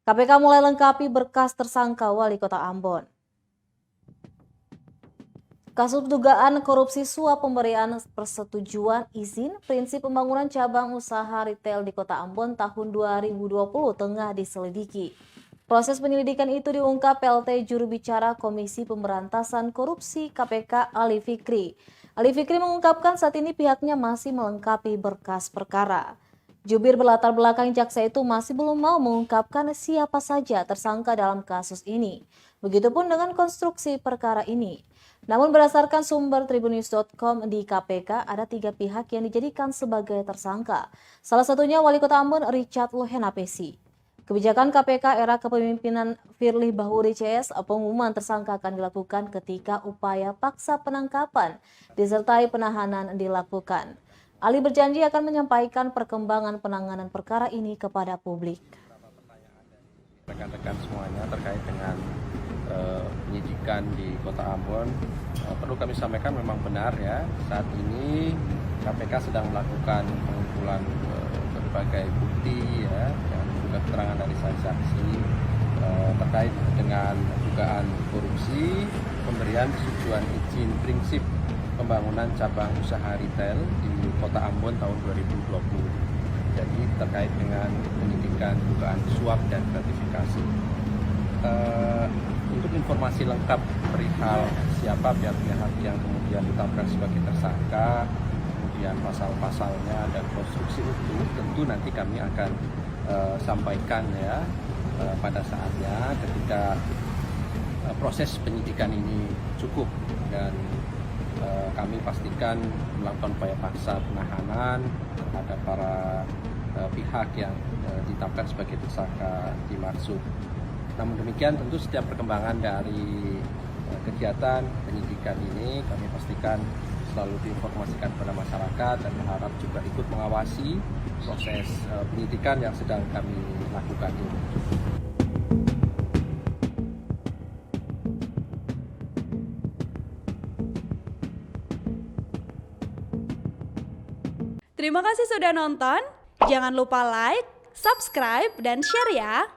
KPK mulai lengkapi berkas tersangka Wali Kota Ambon. Kasus dugaan korupsi suap pemberian persetujuan izin prinsip pembangunan cabang usaha retail di Kota Ambon tahun 2020 tengah diselidiki. Proses penyelidikan itu diungkap PLT juru bicara Komisi Pemberantasan Korupsi KPK Ali Fikri. Ali Fikri mengungkapkan saat ini pihaknya masih melengkapi berkas perkara. Jubir berlatar belakang jaksa itu masih belum mau mengungkapkan siapa saja tersangka dalam kasus ini. Begitupun dengan konstruksi perkara ini. Namun berdasarkan sumber tribunnews.com di KPK, ada 3 pihak yang dijadikan sebagai tersangka. Salah satunya Wali Kota Ambon Richard Lohenapesi. Kebijakan KPK era kepemimpinan Firly Bahuri CS, pengumuman tersangka akan dilakukan ketika upaya paksa penangkapan disertai penahanan dilakukan. Ali berjanji akan menyampaikan perkembangan penanganan perkara ini kepada publik. Rekan-rekan semuanya terkait dengan penyidikan di Kota Ambon, perlu kami sampaikan memang benar ya, saat ini KPK sedang melakukan pengumpulan berbagai bukti ya, dan juga keterangan dari saksi terkait dengan dugaan korupsi pemberian persetujuan izin prinsip pembangunan cabang usaha retail di Kota Ambon tahun 2020. Jadi terkait dengan penyidikan dugaan suap dan gratifikasi. Untuk informasi lengkap perihal siapa pihak-pihak yang kemudian ditetapkan sebagai tersangka, kemudian pasal-pasalnya dan konstruksi itu, tentu nanti kami akan sampaikan ya pada saatnya ketika proses penyidikan ini cukup dan kami pastikan melakukan upaya paksa penahanan terhadap para pihak yang ditetapkan sebagai tersangka dimaksud. Namun demikian tentu setiap perkembangan dari kegiatan penyidikan ini kami pastikan selalu diinformasikan kepada masyarakat dan berharap juga ikut mengawasi proses penyidikan yang sedang kami lakukan ini. Terima kasih sudah nonton. Jangan lupa like, subscribe, dan share ya.